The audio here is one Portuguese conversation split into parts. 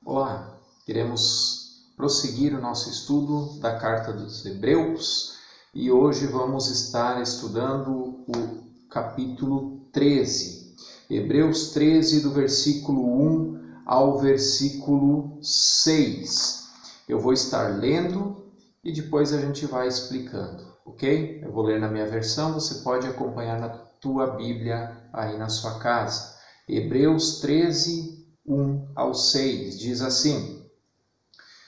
Olá, queremos prosseguir o nosso estudo da Carta dos Hebreus e hoje vamos estar estudando o capítulo 13. Hebreus 13, do versículo 1 ao versículo 6. Eu vou estar lendo e depois a gente vai explicando, ok? Eu vou ler na minha versão, você pode acompanhar na tua Bíblia aí na sua casa. Hebreus 13, 1 ao 6, diz assim: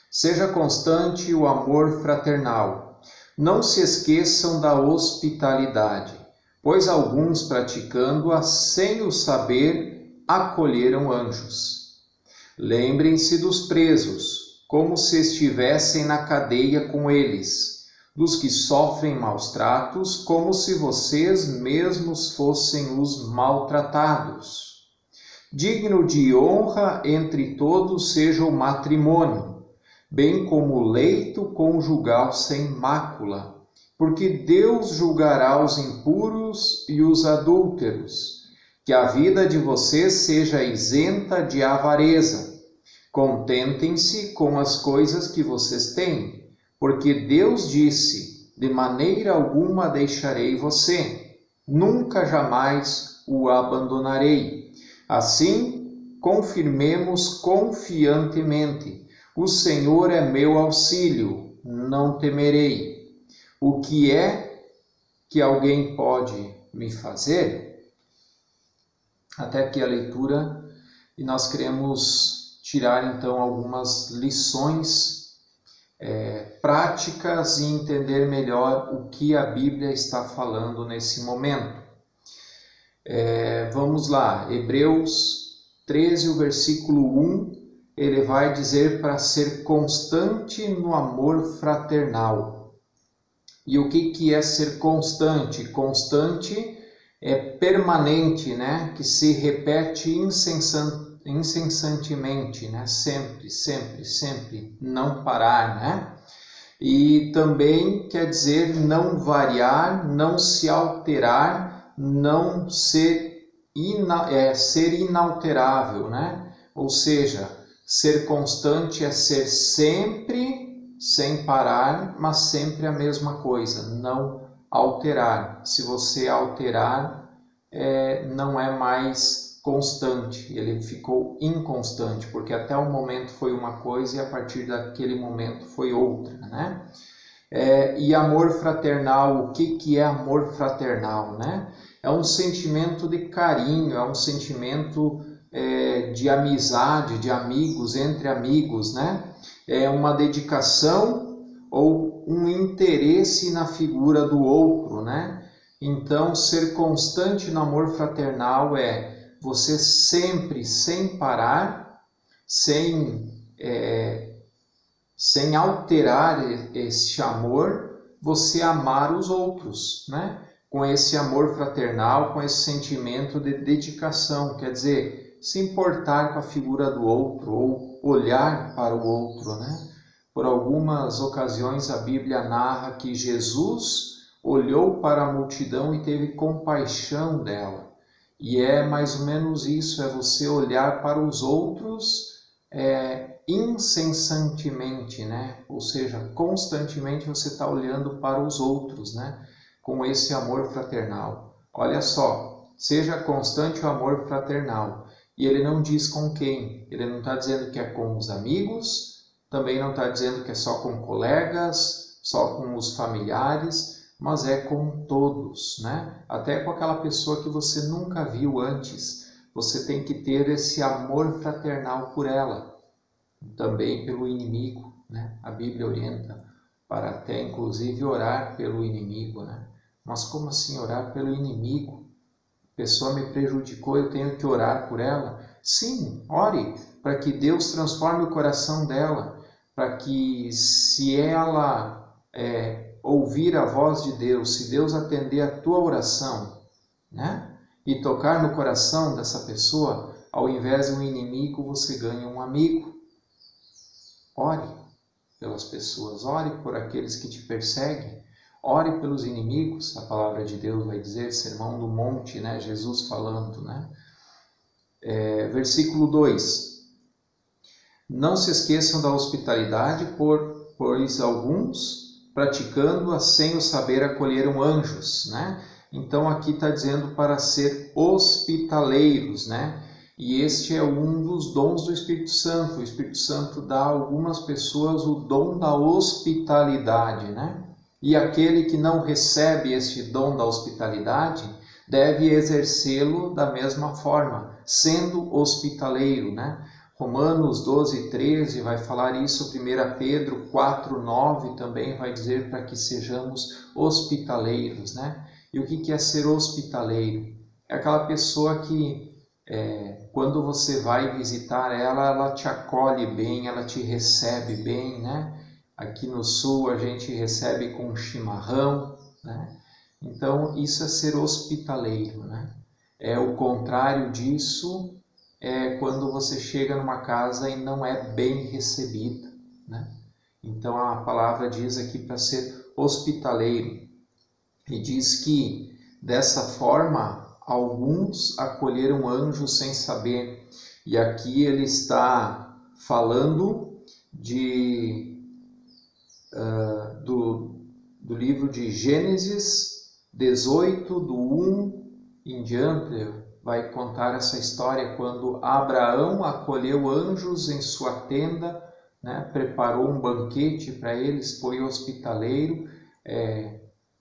Seja constante o amor fraternal. Não se esqueçam da hospitalidade, pois alguns, praticando-a sem o saber, acolheram anjos. Lembrem-se dos presos, como se estivessem na cadeia com eles, dos que sofrem maus tratos, como se vocês mesmos fossem os maltratados. Digno de honra entre todos seja o matrimônio, bem como o leito conjugal sem mácula, porque Deus julgará os impuros e os adúlteros. Que a vida de vocês seja isenta de avareza. Contentem-se com as coisas que vocês têm, porque Deus disse: de maneira alguma deixarei você, nunca jamais o abandonarei. Assim, confirmemos confiantemente: o Senhor é meu auxílio, não temerei. O que é que alguém pode me fazer? Até aqui a leitura, e nós queremos tirar então algumas lições práticas e entender melhor o que a Bíblia está falando nesse momento. Vamos lá, Hebreus 13, o versículo 1, ele vai dizer para ser constante no amor fraternal. E o que é ser constante? Constante é permanente, né? Que se repete incessantemente, né? Sempre, sempre, sempre, não parar, né? E também quer dizer não variar, não se alterar, não ser inalterável, né? Ou seja, ser constante é ser sempre sem parar, mas sempre a mesma coisa, não alterar. Se você alterar, não é mais constante, ele ficou inconstante, porque até o momento foi uma coisa e a partir daquele momento foi outra, né? E amor fraternal, o que é amor fraternal, né? É um sentimento de carinho, é um sentimento de amizade, de amigos, entre amigos, né? É uma dedicação ou um interesse na figura do outro, né? Então, ser constante no amor fraternal é você sempre, sem parar, sem alterar esse amor, você amar os outros, né? Com esse amor fraternal, com esse sentimento de dedicação, quer dizer, se importar com a figura do outro ou olhar para o outro, né? Por algumas ocasiões a Bíblia narra que Jesus olhou para a multidão e teve compaixão dela. E é mais ou menos isso, é você olhar para os outros incessantemente, né? Ou seja, constantemente você está olhando para os outros, né? Com esse amor fraternal. Olha só, seja constante o amor fraternal. E ele não diz com quem. Ele não está dizendo que é com os amigos, também não está dizendo que é só com colegas, só com os familiares, mas é com todos, né? Até com aquela pessoa que você nunca viu antes. Você tem que ter esse amor fraternal por ela. Também pelo inimigo, né? A Bíblia orienta para até inclusive orar pelo inimigo, né? Mas como assim orar pelo inimigo? A pessoa me prejudicou, eu tenho que orar por ela? Sim, ore para que Deus transforme o coração dela, para que se ela ouvir a voz de Deus, se Deus atender a tua oração, né? E tocar no coração dessa pessoa, ao invés de um inimigo, você ganha um amigo. Ore pelas pessoas, ore por aqueles que te perseguem, ore pelos inimigos. A palavra de Deus vai dizer, Sermão do Monte, né? Jesus falando, né? Versículo 2. Não se esqueçam da hospitalidade, pois alguns, praticando-a sem o saber, acolheram anjos, né? Então aqui está dizendo para ser hospitaleiros, né? E este é um dos dons do Espírito Santo. O Espírito Santo dá a algumas pessoas o dom da hospitalidade, né? E aquele que não recebe este dom da hospitalidade deve exercê-lo da mesma forma, sendo hospitaleiro, né? Romanos 12:13 vai falar isso, 1 Pedro 4:9 também vai dizer para que sejamos hospitaleiros, né? E o que é ser hospitaleiro? É aquela pessoa que, quando você vai visitar ela te acolhe bem, ela te recebe bem, né? Aqui no sul a gente recebe com chimarrão, né? Então isso é ser hospitaleiro, né? O contrário disso é quando você chega numa casa e não é bem recebida, né? Então a palavra diz aqui para ser hospitaleiro e diz que dessa forma alguns acolheram anjos sem saber. E aqui ele está falando do livro de Gênesis 18, do 1 em diante, vai contar essa história quando Abraão acolheu anjos em sua tenda, né? Preparou um banquete para eles, foi hospitaleiro,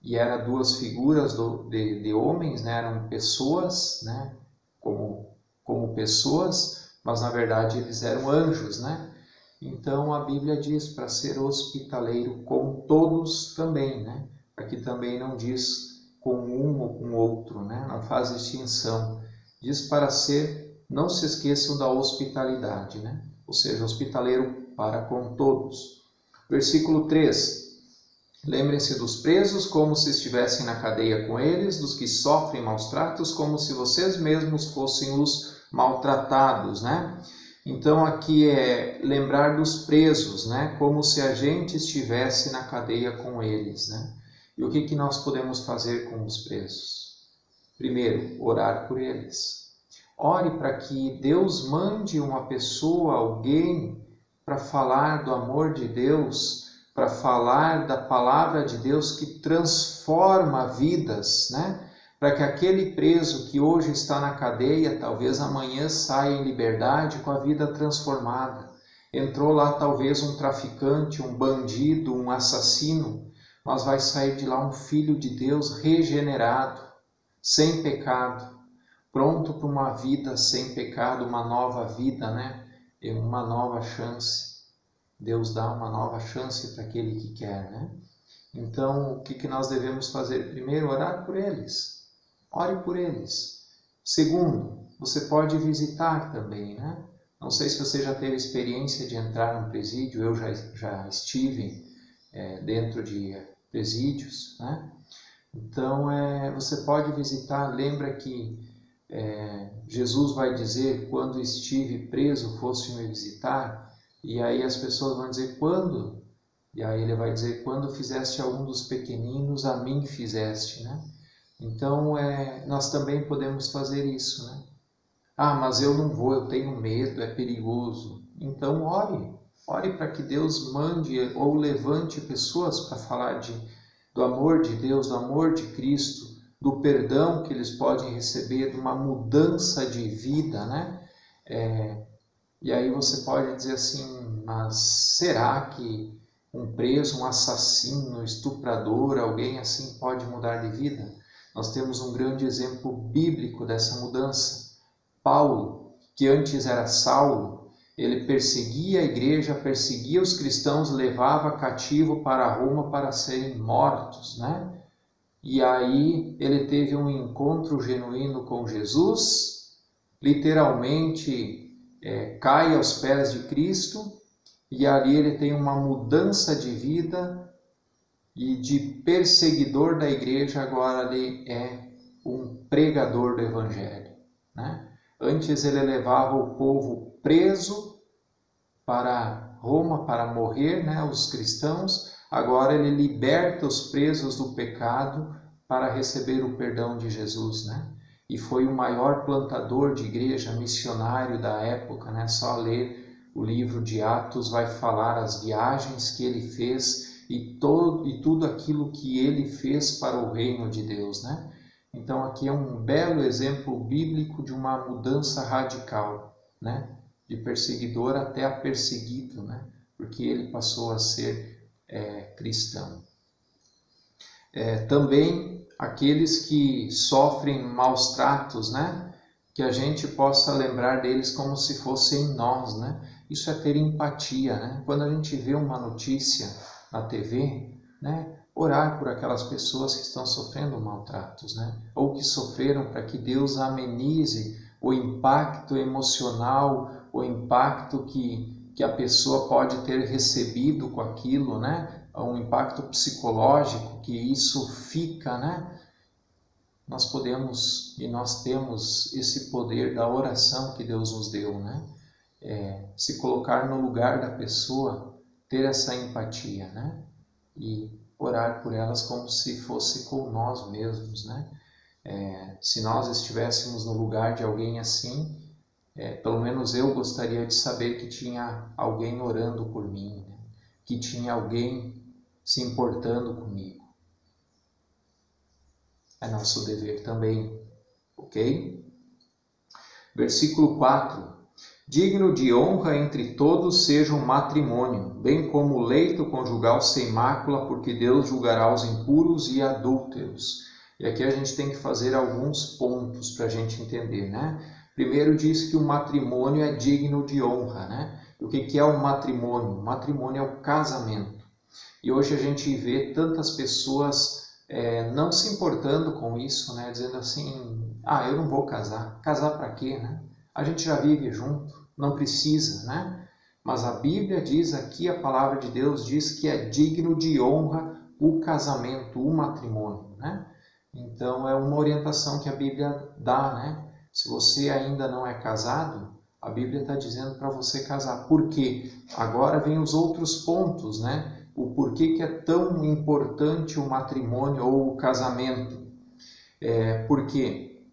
e eram duas figuras de homens, né? Eram pessoas, né? Como pessoas, mas na verdade eles eram anjos, né? Então a Bíblia diz para ser hospitaleiro com todos também, né? Aqui também não diz com um ou com outro, né? Não faz distinção. Diz para ser, não se esqueçam da hospitalidade, né? Ou seja, hospitaleiro para com todos. Versículo 3. Lembrem-se dos presos como se estivessem na cadeia com eles, dos que sofrem maus tratos como se vocês mesmos fossem os maltratados, né? Então aqui é lembrar dos presos, né? Como se a gente estivesse na cadeia com eles, né? E o que nós podemos fazer com os presos? Primeiro, orar por eles. Ore para que Deus mande uma pessoa, alguém, para falar do amor de Deus, para falar da palavra de Deus que transforma vidas, né? Para que aquele preso que hoje está na cadeia, talvez amanhã saia em liberdade com a vida transformada. Entrou lá talvez um traficante, um bandido, um assassino, mas vai sair de lá um filho de Deus regenerado, sem pecado, pronto para uma vida sem pecado, uma nova vida, né? E uma nova chance. Deus dá uma nova chance para aquele que quer, né? Então, o que nós devemos fazer? Primeiro, orar por eles. Ore por eles. Segundo, você pode visitar também, né? Não sei se você já teve experiência de entrar num presídio, eu já estive dentro de presídios, né? Então, você pode visitar. Lembra que Jesus vai dizer, quando estive preso, foste me visitar? E aí as pessoas vão dizer, quando? E aí ele vai dizer, quando fizeste a um dos pequeninos, a mim fizeste, né? Então, nós também podemos fazer isso, né? Ah, mas eu não vou, eu tenho medo, é perigoso. Então, ore para que Deus mande ou levante pessoas para falar do amor de Deus, do amor de Cristo, do perdão que eles podem receber, de uma mudança de vida, né? E aí você pode dizer assim, mas será que um preso, um assassino, um estuprador, alguém assim pode mudar de vida? Nós temos um grande exemplo bíblico dessa mudança. Paulo, que antes era Saulo, ele perseguia a igreja, perseguia os cristãos, levava cativo para Roma para serem mortos, né? E aí ele teve um encontro genuíno com Jesus, literalmente cai aos pés de Cristo, e ali ele tem uma mudança de vida, e de perseguidor da igreja agora ele é um pregador do evangelho, né? Antes ele levava o povo preso para Roma para morrer, né, os cristãos. Agora ele liberta os presos do pecado para receber o perdão de Jesus, né? E foi o maior plantador de igreja, missionário da época, né? Só ler o livro de Atos vai falar as viagens que ele fez e tudo aquilo que ele fez para o reino de Deus, né? Então aqui é um belo exemplo bíblico de uma mudança radical, né? De perseguidor até a perseguido, né? Porque ele passou a ser cristão. Também aqueles que sofrem maus tratos, né? Que a gente possa lembrar deles como se fossem nós, né? Isso é ter empatia, né? Quando a gente vê uma notícia na TV, né? Orar por aquelas pessoas que estão sofrendo maltratos, né? Ou que sofreram, para que Deus amenize o impacto emocional, o impacto que a pessoa pode ter recebido com aquilo, né? Um impacto psicológico, que isso fica, né? Nós podemos e nós temos esse poder da oração que Deus nos deu, né? Se colocar no lugar da pessoa, ter essa empatia, né? E orar por elas como se fosse com nós mesmos, né? Se nós estivéssemos no lugar de alguém assim, pelo menos eu gostaria de saber que tinha alguém orando por mim, né? Que tinha alguém se importando comigo. É nosso dever também, ok? Versículo 4. Digno de honra entre todos seja o matrimônio, bem como o leito conjugal sem mácula, porque Deus julgará os impuros e adúlteros. E aqui a gente tem que fazer alguns pontos para a gente entender, né? Primeiro diz que o matrimônio é digno de honra, né? E o que é o matrimônio? O matrimônio é o casamento. E hoje a gente vê tantas pessoas não se importando com isso, né? Dizendo assim, eu não vou casar. Casar para quê, né? A gente já vive junto, não precisa, né? Mas a Bíblia diz aqui, a palavra de Deus diz que é digno de honra o casamento, o matrimônio, né? Então é uma orientação que a Bíblia dá, né? Se você ainda não é casado, a Bíblia está dizendo para você casar. Por quê? Agora vem os outros pontos, né? O porquê que é tão importante o matrimônio ou o casamento. Porque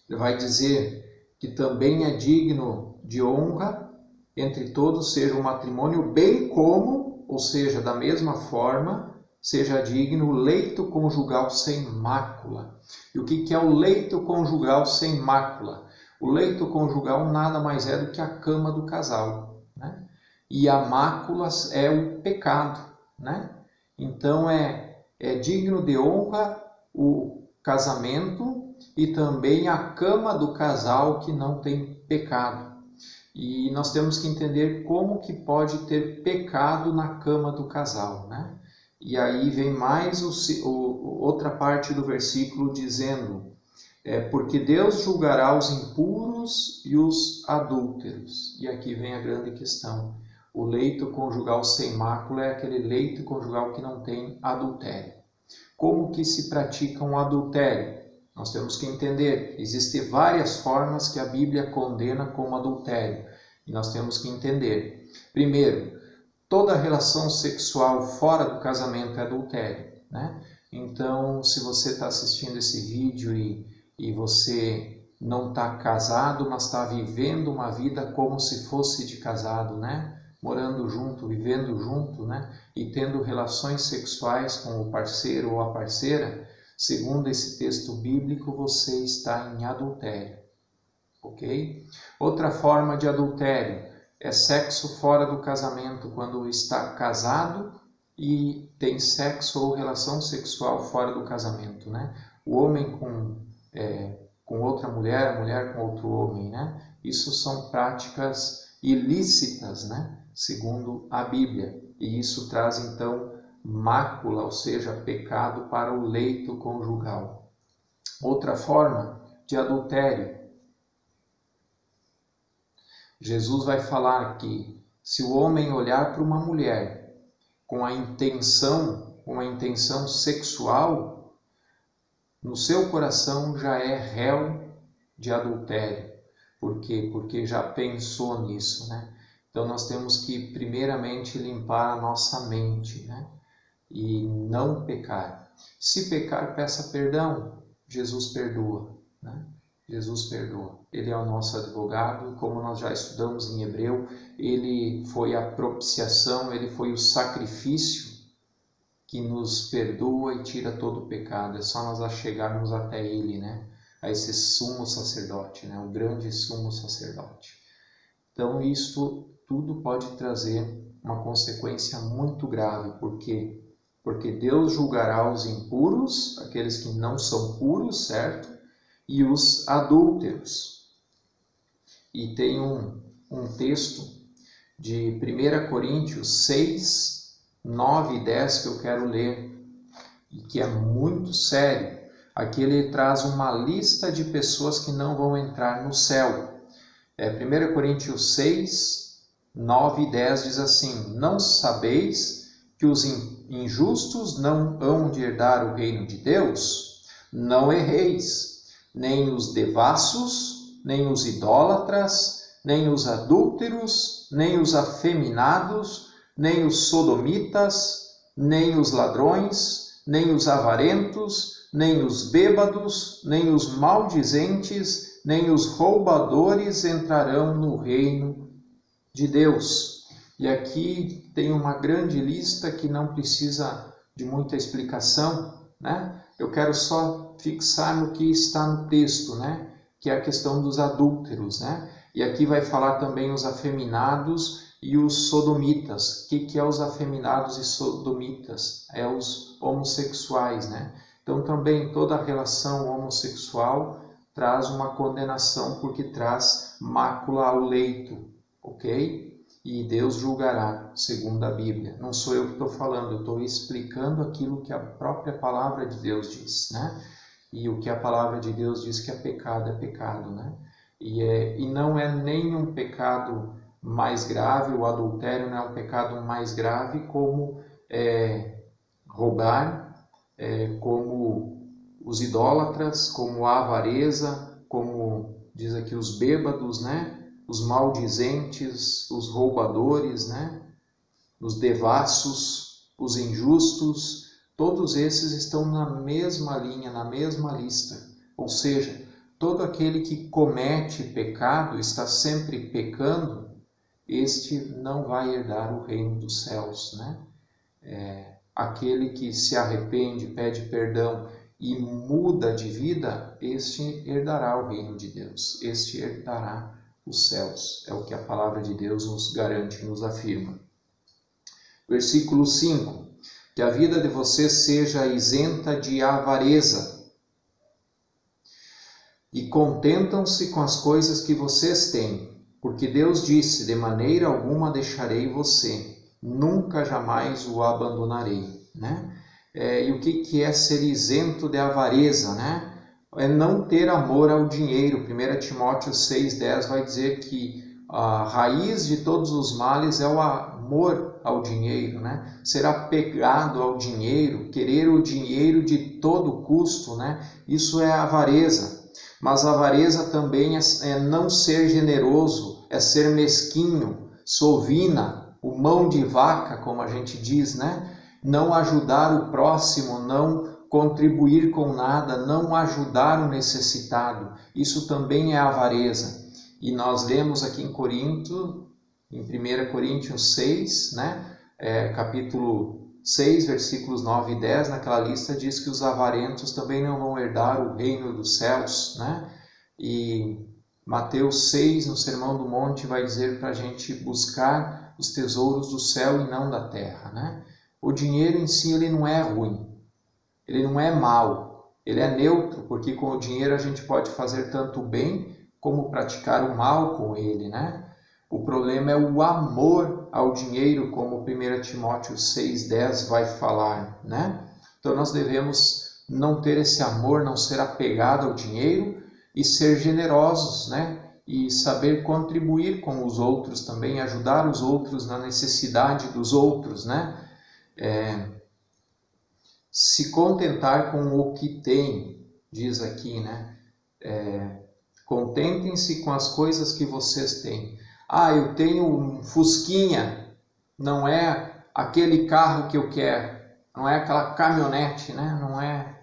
vai dizer que também é digno de honra entre todos seja o matrimônio, bem como, ou seja, da mesma forma, seja digno o leito conjugal sem mácula. E o que é o leito conjugal sem mácula? O leito conjugal nada mais é do que a cama do casal, né? E a mácula é o pecado, né? Então é digno de honra o casamento e também a cama do casal que não tem pecado. E nós temos que entender como que pode ter pecado na cama do casal, né? E aí vem mais outra parte do versículo dizendo, porque Deus julgará os impuros e os adúlteros. E aqui vem a grande questão. O leito conjugal sem mácula é aquele leito conjugal que não tem adultério. Como que se pratica um adultério? Nós temos que entender, existem várias formas que a Bíblia condena como adultério. E nós temos que entender. Primeiro, toda relação sexual fora do casamento é adultério, né? Então, se você está assistindo esse vídeo e você não está casado, mas está vivendo uma vida como se fosse de casado, né? Morando junto, vivendo junto, né? E tendo relações sexuais com o parceiro ou a parceira, segundo esse texto bíblico, você está em adultério, ok? Outra forma de adultério é sexo fora do casamento, quando está casado e tem sexo ou relação sexual fora do casamento, né? O homem com outra mulher, a mulher com outro homem, né? Isso são práticas ilícitas, né? Segundo a Bíblia. E isso traz, então, mácula, ou seja, pecado para o leito conjugal. Outra forma de adultério. Jesus vai falar que se o homem olhar para uma mulher com uma intenção sexual, no seu coração já é réu de adultério. Por quê? Porque já pensou nisso, né? Então nós temos que primeiramente limpar a nossa mente, né? E não pecar. Se pecar, peça perdão. Jesus perdoa, né? Jesus perdoa. Ele é o nosso advogado, como nós já estudamos em Hebreu, ele foi a propiciação, ele foi o sacrifício que nos perdoa e tira todo o pecado. É só nós chegarmos até ele, né? A esse sumo sacerdote, né? O grande sumo sacerdote. Então isto tudo pode trazer uma consequência muito grave. Por quê? Porque Deus julgará os impuros, aqueles que não são puros, certo? E os adúlteros. E tem um texto de 1 Coríntios 6, 9 e 10 que eu quero ler, e que é muito sério. Aqui ele traz uma lista de pessoas que não vão entrar no céu. 1 Coríntios 6, 9 e 10 diz assim: Não sabeis que os injustos não hão de herdar o reino de Deus? Não erreis, nem os devassos, nem os idólatras, nem os adúlteros, nem os afeminados, nem os sodomitas, nem os ladrões, nem os avarentos, nem os bêbados, nem os maldizentes, nem os roubadores entrarão no reino de Deus. E aqui tem uma grande lista que não precisa de muita explicação, né? Eu quero só fixar no que está no texto, né? Que é a questão dos adúlteros, né? E aqui vai falar também os afeminados e os sodomitas. O que é os afeminados e sodomitas? É os homossexuais, né? Então também toda relação homossexual traz uma condenação porque traz mácula ao leito, ok? E Deus julgará, segundo a Bíblia. Não sou eu que estou falando, eu estou explicando aquilo que a própria palavra de Deus diz, né? E o que a palavra de Deus diz que é pecado, né? E não é nenhum pecado mais grave, o adultério não é um pecado mais grave como roubar, como os idólatras, como a avareza, como diz aqui os bêbados, né? Os maldizentes, os roubadores, né? Os devassos, os injustos, todos esses estão na mesma linha, na mesma lista. Ou seja, todo aquele que comete pecado, está sempre pecando, este não vai herdar o reino dos céus, né? Aquele que se arrepende, pede perdão e muda de vida, este herdará o reino de Deus, este herdará os céus. É o que a palavra de Deus nos garante, nos afirma. Versículo 5. Que a vida de vocês seja isenta de avareza e contentam-se com as coisas que vocês têm, porque Deus disse: de maneira alguma deixarei você, nunca jamais o abandonarei, né? E o que é ser isento de avareza, né? É não ter amor ao dinheiro. 1 Timóteo 6,10 vai dizer que a raiz de todos os males é o amor ao dinheiro, né? Ser apegado ao dinheiro, querer o dinheiro de todo custo, né? Isso é avareza. Mas a avareza também é não ser generoso, é ser mesquinho, sovina, o mão de vaca, como a gente diz, né? Não ajudar o próximo, não contribuir com nada, não ajudar o necessitado. Isso também é avareza. E nós lemos aqui em 1 Coríntios 6, né? Capítulo 6, versículos 9 e 10, naquela lista diz que os avarentos também não vão herdar o reino dos céus, né? E Mateus 6, no Sermão do Monte, vai dizer para a gente buscar os tesouros do céu e não da terra, né? O dinheiro em si ele não é ruim, ele não é mau, ele é neutro, porque com o dinheiro a gente pode fazer tanto o bem como praticar o mal com ele, né? O problema é o amor ao dinheiro, como 1 Timóteo 6,10 vai falar, né? Então nós devemos não ter esse amor, não ser apegado ao dinheiro e ser generosos, né? E saber contribuir com os outros também, ajudar os outros na necessidade dos outros, né? Se contentar com o que tem, diz aqui, né? Contentem-se com as coisas que vocês têm. Eu tenho um Fusquinha, não é aquele carro que eu quero, não é aquela caminhonete, né? Não é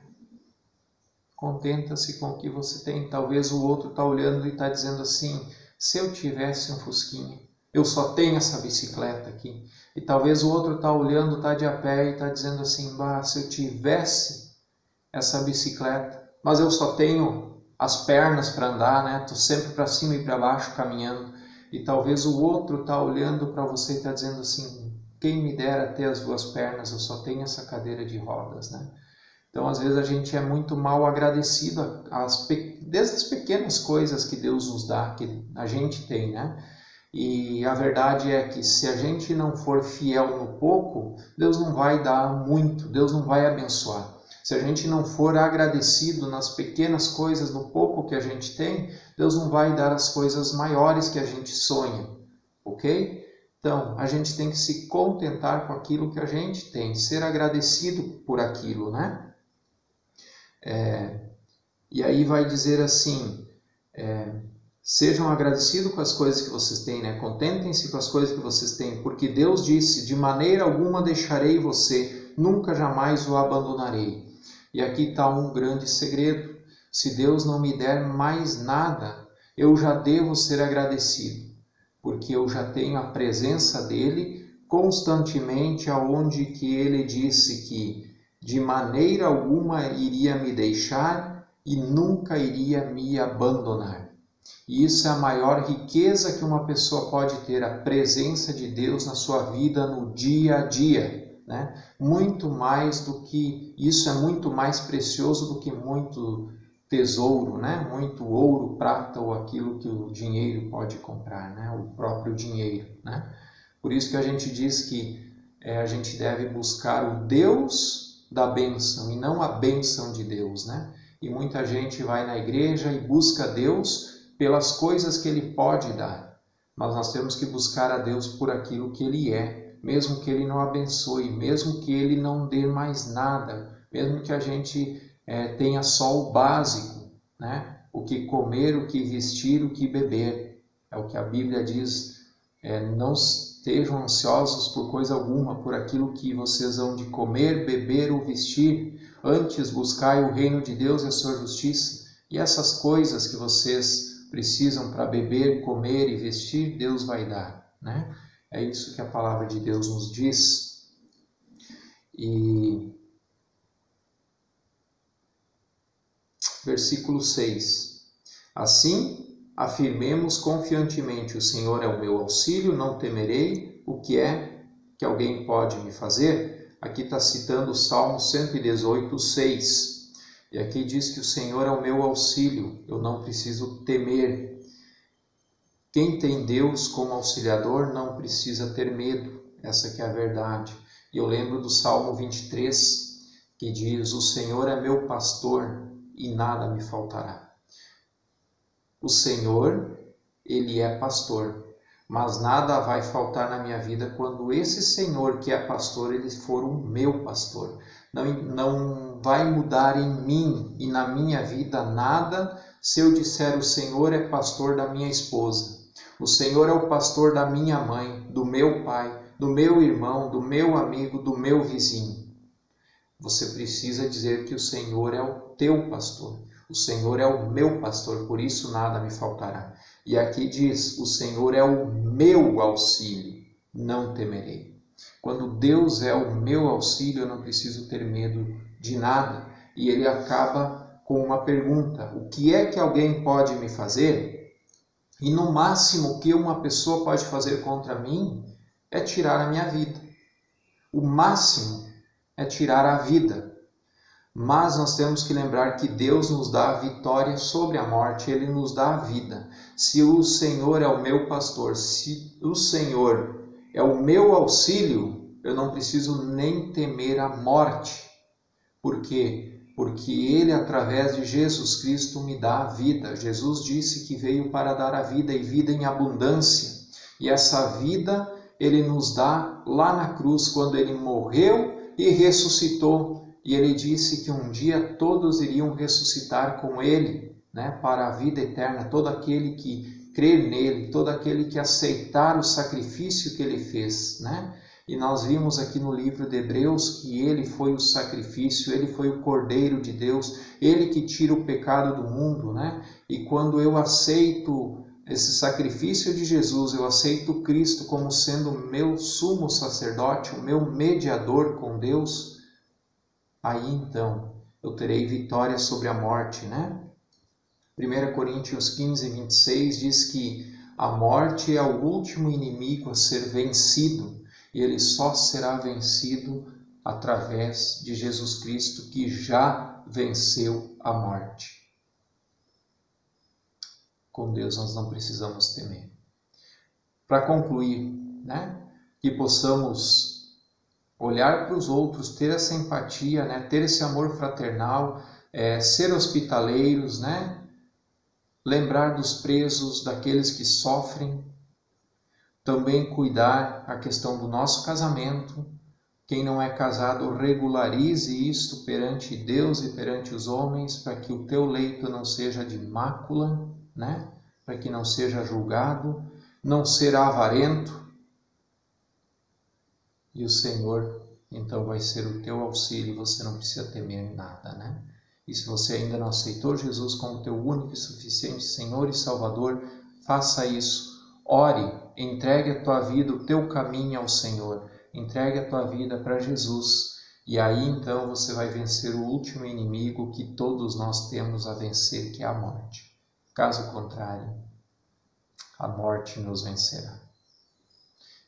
Contenta-se com o que você tem. Talvez o outro está olhando e está dizendo assim, se eu tivesse um Fusquinha, eu só tenho essa bicicleta aqui. E talvez o outro está olhando, está de a pé e está dizendo assim, bah, se eu tivesse essa bicicleta, mas eu só tenho as pernas para andar, né? Estou sempre para cima e para baixo caminhando. E talvez o outro está olhando para você e está dizendo assim, quem me dera ter as duas pernas, eu só tenho essa cadeira de rodas, né? Então, às vezes, a gente é muito mal agradecido desde as pequenas coisas que Deus nos dá, que a gente tem, né? E a verdade é que se a gente não for fiel no pouco, Deus não vai dar muito, Deus não vai abençoar. Se a gente não for agradecido nas pequenas coisas, no pouco que a gente tem, Deus não vai dar as coisas maiores que a gente sonha, ok? Então, a gente tem que se contentar com aquilo que a gente tem, ser agradecido por aquilo, né? E aí vai dizer assim, sejam agradecidos com as coisas que vocês têm, né? Contentem-se com as coisas que vocês têm, porque Deus disse, de maneira alguma deixarei você, nunca jamais o abandonarei. E aqui está um grande segredo, se Deus não me der mais nada, eu já devo ser agradecido, porque eu já tenho a presença dele constantemente, aonde que ele disse que de maneira alguma iria me deixar e nunca iria me abandonar. E isso é a maior riqueza que uma pessoa pode ter, a presença de Deus na sua vida no dia a dia, né? Muito mais do que, isso é muito mais precioso do que muito tesouro, né? Muito ouro, prata ou aquilo que o dinheiro pode comprar, né? O próprio dinheiro, né? Por isso que a gente diz que a gente deve buscar o Deus da bênção e não a bênção de Deus, né? E muita gente vai na igreja e busca Deus pelas coisas que Ele pode dar, mas nós temos que buscar a Deus por aquilo que Ele é, mesmo que Ele não abençoe, mesmo que Ele não dê mais nada, mesmo que a gente tenha só o básico, né? O que comer, o que vestir, o que beber, é o que a Bíblia diz, não estejam ansiosos por coisa alguma, por aquilo que vocês hão de comer, beber ou vestir. Antes buscai o reino de Deus e a sua justiça. E essas coisas que vocês precisam para beber, comer e vestir, Deus vai dar, né? É isso que a palavra de Deus nos diz. E versículo 6. Assim, afirmemos confiantemente, o Senhor é o meu auxílio, não temerei, o que é que alguém pode me fazer? Aqui está citando o Salmo 118, 6. E aqui diz que o Senhor é o meu auxílio, eu não preciso temer. Quem tem Deus como auxiliador não precisa ter medo, essa que é a verdade. E eu lembro do Salmo 23, que diz, o Senhor é meu pastor e nada me faltará. O Senhor, Ele é pastor, mas nada vai faltar na minha vida quando esse Senhor que é pastor, Ele for o meu pastor. Não vai mudar em mim e na minha vida nada se eu disser o Senhor é pastor da minha esposa. O Senhor é o pastor da minha mãe, do meu pai, do meu irmão, do meu amigo, do meu vizinho. Você precisa dizer que o Senhor é o teu pastor. O Senhor é o meu pastor, por isso nada me faltará. E aqui diz, o Senhor é o meu auxílio, não temerei. Quando Deus é o meu auxílio, eu não preciso ter medo de nada. E ele acaba com uma pergunta, o que é que alguém pode me fazer? E no máximo o que uma pessoa pode fazer contra mim é tirar a minha vida. O máximo é tirar a vida. Mas nós temos que lembrar que Deus nos dá a vitória sobre a morte, Ele nos dá a vida. Se o Senhor é o meu pastor, se o Senhor é o meu auxílio, eu não preciso nem temer a morte. Por quê? Porque Ele, através de Jesus Cristo, me dá a vida. Jesus disse que veio para dar a vida e vida em abundância. E essa vida Ele nos dá lá na cruz, quando Ele morreu e ressuscitou. E Ele disse que um dia todos iriam ressuscitar com Ele, né, para a vida eterna. Todo aquele que crer nele, todo aquele que aceitar o sacrifício que Ele fez, né? E nós vimos aqui no livro de Hebreus que ele foi o sacrifício, ele foi o Cordeiro de Deus, ele que tira o pecado do mundo, né? E quando eu aceito esse sacrifício de Jesus, eu aceito Cristo como sendo o meu sumo sacerdote, o meu mediador com Deus, aí então eu terei vitória sobre a morte, né? 1 Coríntios 15, 26 diz que a morte é o último inimigo a ser vencido, e ele só será vencido através de Jesus Cristo, que já venceu a morte. Com Deus nós não precisamos temer. Para concluir, né, que possamos olhar para os outros, ter essa empatia, né, ter esse amor fraternal, ser hospitaleiros, né, lembrar dos presos, daqueles que sofrem, também cuidar a questão do nosso casamento. Quem não é casado, regularize isto perante Deus e perante os homens, para que o teu leito não seja de mácula, né? Para que não seja julgado, não ser avarento. E o Senhor, então, vai ser o teu auxílio, você não precisa temer nada, né? E se você ainda não aceitou Jesus como teu único e suficiente Senhor e Salvador, faça isso. Ore, entregue a tua vida, o teu caminho ao Senhor. Entregue a tua vida para Jesus. E aí então você vai vencer o último inimigo que todos nós temos a vencer, que é a morte. Caso contrário, a morte nos vencerá.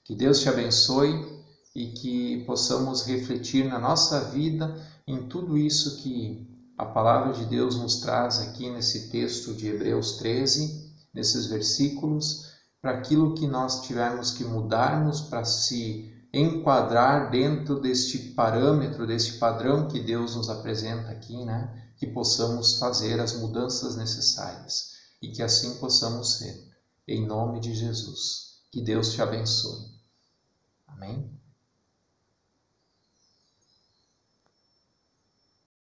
Que Deus te abençoe e que possamos refletir na nossa vida em tudo isso que a palavra de Deus nos traz aqui nesse texto de Hebreus 13, nesses versículos, para aquilo que nós tivermos que mudarmos para se enquadrar dentro deste parâmetro, deste padrão que Deus nos apresenta aqui, né? Que possamos fazer as mudanças necessárias e que assim possamos ser, em nome de Jesus. Que Deus te abençoe. Amém?